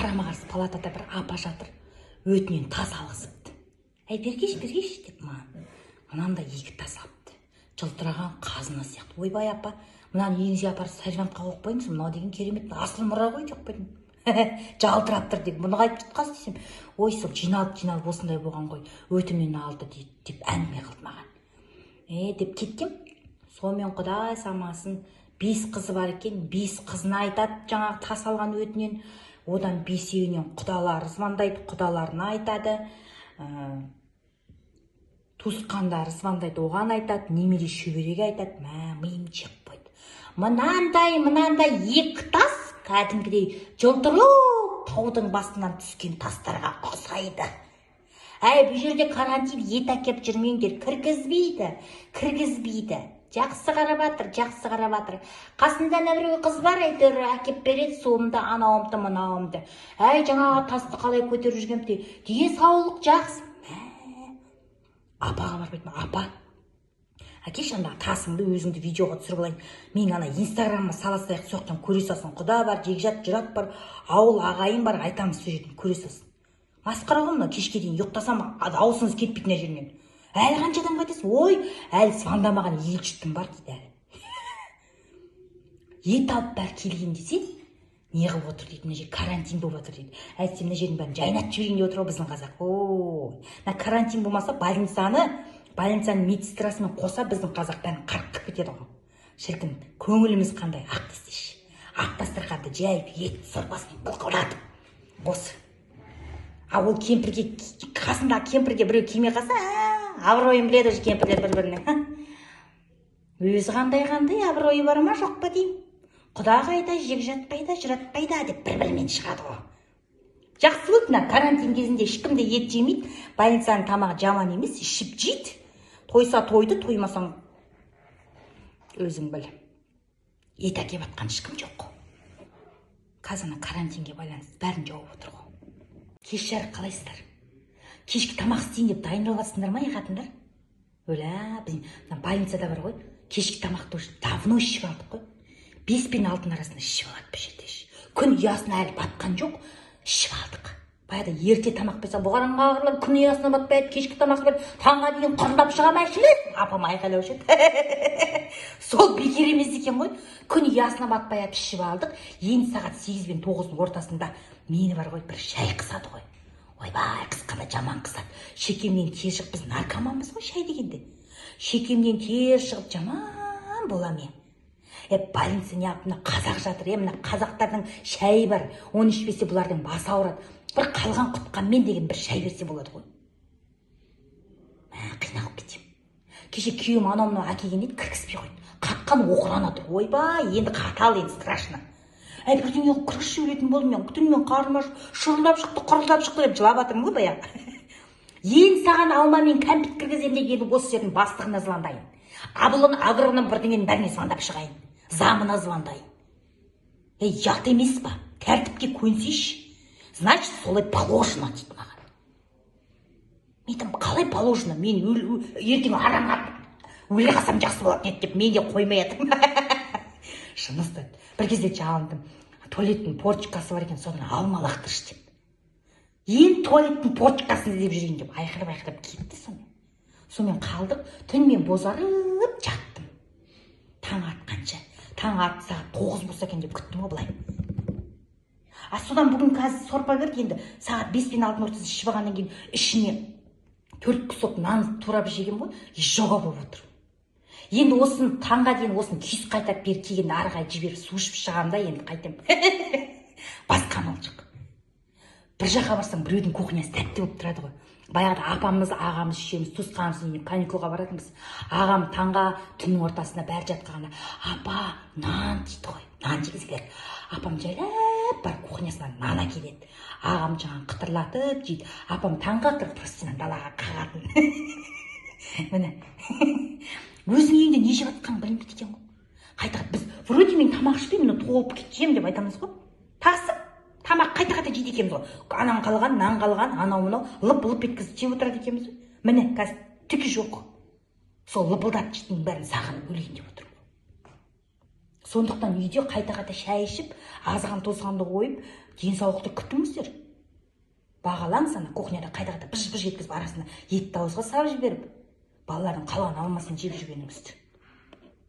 қарама-қарсы палатада бір апа жатыр, өтінен тас алғызыпты. Әй, бергеш деп маған. Мынандай 2 тас алыпты. Жылтыраған қазына сияқты. Ойбай апа, мынаны үйіңізге апарып сержантқа қойып қойыңыз, мынау деген керемет асыл мұра ғой деп қойдым. Жалтырап тұр деп, мұны қайтып тұтқасы десем, ой, сол жиналып осындай болған ғой, өтінен алды деп әңгіме қылды маған. Деп кеткем. Сонымен Құдай самасын 5 қызы бар екен, 5 қызына айтады жаңағы тас алған өтінен, одан 5-еуінен құдалары звондайды, құдаларына айтады, туысқандары звондайды, оған айтады, немере шөбереге айтады, миым жеп қойды. Мынандай 2 тас кәдімгідей жылтырлық таудың басынан түскен тастарға ұқсайды. Әй, бұл жерде карантин ет әкеп жүрмеңдер, кіргізбейді. Жақсы қарап атыр. Қасында біреу қыз бар, әйтеуір әкеп береді суымды, анауымды, мынауымды. Әй, жаңағы тасты қалай көтеріп жүргенде, дие саулық жақсы. Апаға барып айтма, апа, әкеш анда тасыңды өзіңді видеоға түсіріп алайын. Мен ана инстаграмға сала салайық, соқтан көре салсын. Құда бар, жегжат, жырат бар, ауыл ағайын бар, айтамыз сол жерден көре салсын. Масқара ғой мына, кешке дейін ұйықтасам, дауысыңыз кетпейтін жерінен. Әлі қанша адам қайтасыз? Ой, әлі звондамаған ел жұртым бар дейді әлі. Ет алып бәрі келген десе, не қылып отыр дейді, мына жер карантин болып отыр дейді. Әйтсе мына жердің бәрін жайнатып жіберейін деп отыр ғой біздің қазақ. Ой, карантин болмаса больницаның медсестрасымен қоса біздің қазақ бәрін қарттып кетеді ғой. Шіркін, көңіліміз қандай ақ десеші. Ақ дастарханды жайып, ет сорпасын бұлқыратып. Осы. Ол кемпірге, қасындағы кемпірге біреу келмей қалса, абыройын біледі уже кемпірлер бір-біріне. Өзі қандай абыройы бар ма жоқ па деймін. Құда қайда, жек жатпайда, жыратпайда деп бір-бірімен шығады ғой. Жақсы болды, карантин кезінде ешкімде ет жемейді, больницаның тамағы жаман емес, ішіп жейді. Тойса тойды, тоймасаң өзің біл. Ет әкеп атқан ешкім жоқ. Қазір карантинге байланысты бәрін жауып отыр ғой. Кеш жарық қалайсыздар? Кешкі тамақ істейін деп дайындалып жатсыңдар ма, қатындар? Өля, біз больницада бар ғой, кешкі тамақты уже давно ішіп алдық қой. 5 пен 6 арасында ішіп алады бір жерде. Күн ұясына әлі батқан жоқ, ішіп алдық. Баяда ерте тамақ берсе, бұғаранға ағырлар күн ұясына батпайды, кешкі тамақ бер, таңға дейін құрындап шыға мәшілес. Апам айқайлап жүрді. Сол бекер емес екен ғой. Күн ұясына батпай ішіп алдық. Енді сағат 8 пен 9-ның ортасында мені бар ғой, бір шай қысады ғой. Ойбай, қысқанда жаман қысады. Шекемнен тер шығып, біз наркоманбыз ғой шай дегенде. Шекемнен тер шығып жаман бола мен. Больница не алып, мына қазақ жатыр, мына қазақтардың шайы бар. Оны ішпесе бұлардың басы ауырады. Бір қалған құтқанмен деген бір шай берсе болады ғой. Қиналып кетем. Кеше күйеуім анау әкелген дейді, кіргізбей қойды. Қатқан оқырана тұр. Ойбай, енді қатал, енді страшно. Бірдеңе күріш өлетін болдым мен. Түнімен қарныма шұрылдап шықты, құрылдап шықты деп жылап жатырмын ғой баяғы. Енді саған алма мен кәмпит кіргіземін деп осы жердің бастығына звондайын. Абырының бірдеңенің бәріне звондап шығайын. Замына звондайын. Ұят емес па? Тәртіпке көнсейші. Значит, солай положено дейді маған. Мен қалай положено? Мен ертең араңа өле қалсам жақсы болады деп мен де қоймай жатырмын. Шынысы, бір кезде жалындым. Туалеттің порчикасы бар екен, содан алма лақтыршы деп. Енді туалеттің порчикасын іздеп жүрейін деп айқырып кетті сонымен. Сонымен қалдық, түнмен бозарып жаттым. Таң атқанша. Таң атты сағат 9 болса екен деп күттім ғой былай. Содан бүгін қазір сорпа берді, енді сағат 5 пен 6 ортасы ішіп алғаннан кейін ішіне 4 кусок нан турап жеген ғой, жога болып отыр. Енді осын таңға дейін осын күйіс қайтап бер келгенде арғай жіберіп су ішіп шығамда енді қайтем. Басқа амал жоқ. Бір жаққа барсаң біреудің кухнясы тәтті болып тұрады ғой. Баяғыда апамыз, ағамыз, шешеміз, туысқанымыз үйіне каникулға баратынбыз. Ағам таңға түннің ортасында бәрі жатқанда, апа, нан дейді ғой, нан жегізі келеді. Апам жайлап бар кухнясынан нан әкеледі. Ағам жаңағы қытырлатып жейді. Апам таңға тұрып простинан далаға қағатын. Міне. Өзің үйінде не жеп жатқанын білмейді екен ғой. Қайта біз вроде мен тамақ ішпеймін, толып кетем деп айтамыз ғой. Тағысы тамақ қайта жейді екенбіз ғой. Анан қалған, нан қалған, анау-мынау лып-лып еткізіп жеп отырады екенбіз ғой. Міне, қазір түкі жоқ. Сол лыпылдап жейтін бәрін сағынып өлейін деп отырмын. Сондықтан үйде қайта-қайта шай ішіп, азған тозғанды қойып, денсаулықты күтіңіздер. Бағалаңыз ана кухняда қайта-қайта быж-быж еткізіп арасында етті ауызға салып жіберіп, балалардың қалаған алмасын жеп жүргеніңізді.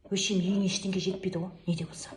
Өшем үйіне ештеңе жетпейді ғой, не де болса.